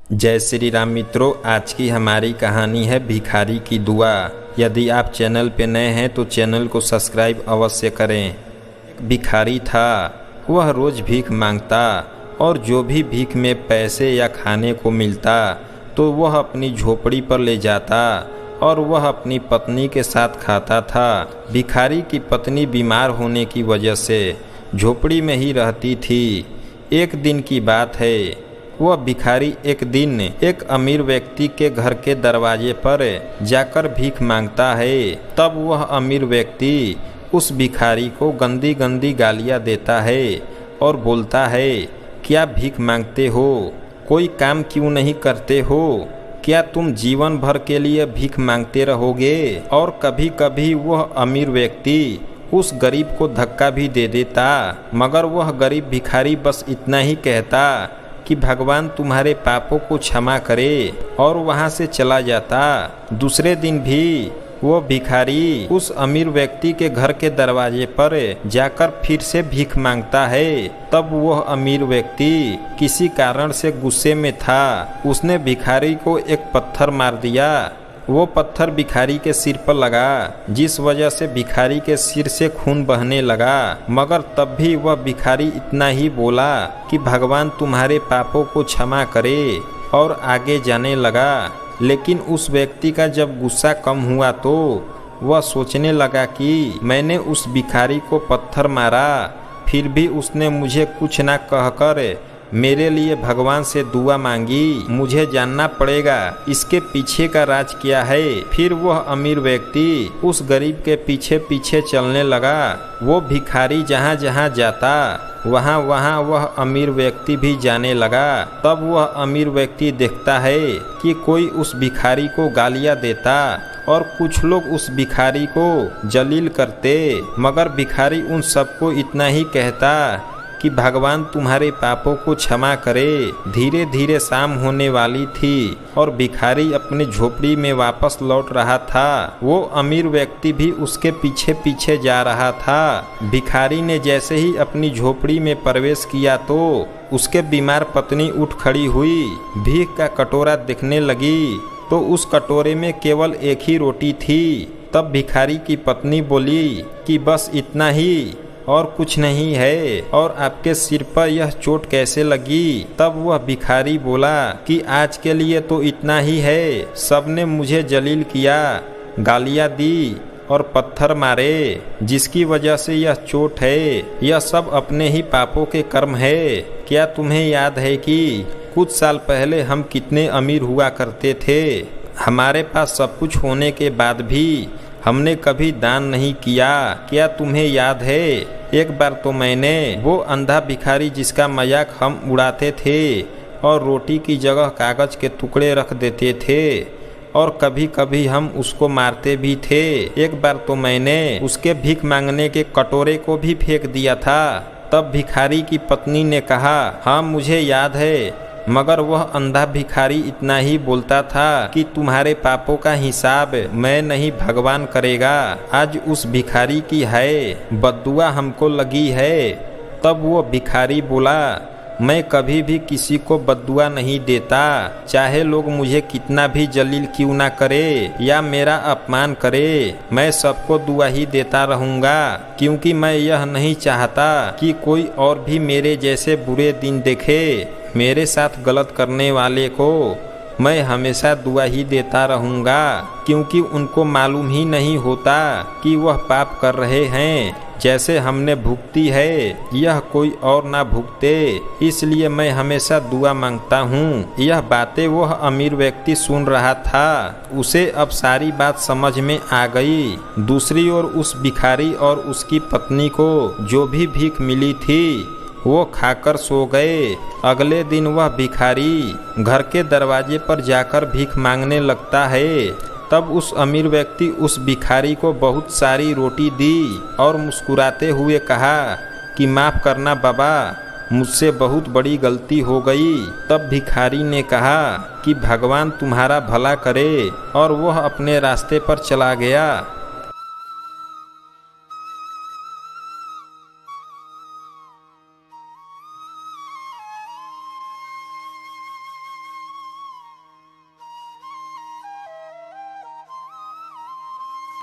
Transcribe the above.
जय श्री राम मित्रों, आज की हमारी कहानी है भिखारी की दुआ। यदि आप चैनल पे नए हैं तो चैनल को सब्सक्राइब अवश्य करें। एक भिखारी था, वह रोज़ भीख मांगता और जो भी भीख में पैसे या खाने को मिलता तो वह अपनी झोपड़ी पर ले जाता और वह अपनी पत्नी के साथ खाता था। भिखारी की पत्नी बीमार होने की वजह से झोपड़ी में ही रहती थी। एक दिन की बात है, वह भिखारी एक दिन एक अमीर व्यक्ति के घर के दरवाजे पर जाकर भीख मांगता है। तब वह अमीर व्यक्ति उस भिखारी को गंदी गंदी गालियाँ देता है और बोलता है, क्या भीख मांगते हो? कोई काम क्यों नहीं करते हो? क्या तुम जीवन भर के लिए भीख मांगते रहोगे? और कभी कभी वह अमीर व्यक्ति उस गरीब को धक्का भी दे देता, मगर वह गरीब भिखारी बस इतना ही कहता कि भगवान तुम्हारे पापों को क्षमा करे और वहाँ से चला जाता। दूसरे दिन भी वो भिखारी उस अमीर व्यक्ति के घर के दरवाजे पर जाकर फिर से भीख मांगता है। तब वह अमीर व्यक्ति किसी कारण से गुस्से में था। उसने भिखारी को एक पत्थर मार दिया। वो पत्थर भिखारी के सिर पर लगा, जिस वजह से भिखारी के सिर से खून बहने लगा। मगर तब भी वह भिखारी इतना ही बोला कि भगवान तुम्हारे पापों को क्षमा करे और आगे जाने लगा। लेकिन उस व्यक्ति का जब गुस्सा कम हुआ तो वह सोचने लगा कि मैंने उस भिखारी को पत्थर मारा, फिर भी उसने मुझे कुछ ना कहकर मेरे लिए भगवान से दुआ मांगी। मुझे जानना पड़ेगा इसके पीछे का राज क्या है। फिर वह अमीर व्यक्ति उस गरीब के पीछे पीछे चलने लगा। वो भिखारी जहाँ जहाँ जाता वहाँ वहाँ वह अमीर व्यक्ति भी जाने लगा। तब वह अमीर व्यक्ति देखता है कि कोई उस भिखारी को गालियाँ देता और कुछ लोग उस भिखारी को जलील करते, मगर भिखारी उन सबको इतना ही कहता कि भगवान तुम्हारे पापों को क्षमा करे। धीरे धीरे शाम होने वाली थी और भिखारी अपनी झोपड़ी में वापस लौट रहा था। वो अमीर व्यक्ति भी उसके पीछे पीछे जा रहा था। भिखारी ने जैसे ही अपनी झोपड़ी में प्रवेश किया तो उसके बीमार पत्नी उठ खड़ी हुई, भीख का कटोरा देखने लगी तो उस कटोरे में केवल एक ही रोटी थी। तब भिखारी की पत्नी बोली कि बस इतना ही और कुछ नहीं है, और आपके सिर पर यह चोट कैसे लगी? तब वह भिखारी बोला कि आज के लिए तो इतना ही है। सबने मुझे जलील किया, गालियाँ दी और पत्थर मारे, जिसकी वजह से यह चोट है। यह सब अपने ही पापों के कर्म है। क्या तुम्हें याद है कि कुछ साल पहले हम कितने अमीर हुआ करते थे? हमारे पास सब कुछ होने के बाद भी हमने कभी दान नहीं किया। क्या तुम्हें याद है एक बार तो मैंने वो अंधा भिखारी जिसका मजाक हम उड़ाते थे और रोटी की जगह कागज के टुकड़े रख देते थे और कभी कभी हम उसको मारते भी थे। एक बार तो मैंने उसके भीख मांगने के कटोरे को भी फेंक दिया था। तब भिखारी की पत्नी ने कहा, हाँ मुझे याद है, मगर वह अंधा भिखारी इतना ही बोलता था कि तुम्हारे पापों का हिसाब मैं नहीं भगवान करेगा। आज उस भिखारी की है बद्दुआ हमको लगी है। तब वो भिखारी बोला, मैं कभी भी किसी को बद्दुआ नहीं देता, चाहे लोग मुझे कितना भी जलील क्यों ना करे या मेरा अपमान करे, मैं सबको दुआ ही देता रहूँगा, क्योंकि मैं यह नहीं चाहता कि कोई और भी मेरे जैसे बुरे दिन देखे। मेरे साथ गलत करने वाले को मैं हमेशा दुआ ही देता रहूँगा, क्योंकि उनको मालूम ही नहीं होता कि वह पाप कर रहे हैं। जैसे हमने भुगती है यह कोई और ना भुगते, इसलिए मैं हमेशा दुआ मांगता हूँ। यह बातें वह अमीर व्यक्ति सुन रहा था। उसे अब सारी बात समझ में आ गई। दूसरी ओर उस भिखारी और उसकी पत्नी को जो भी भीख मिली थी वो खाकर सो गए। अगले दिन वह भिखारी घर के दरवाजे पर जाकर भीख मांगने लगता है। तब उस अमीर व्यक्ति उस भिखारी को बहुत सारी रोटी दी और मुस्कुराते हुए कहा कि माफ़ करना बाबा, मुझसे बहुत बड़ी गलती हो गई। तब भिखारी ने कहा कि भगवान तुम्हारा भला करे और वह अपने रास्ते पर चला गया।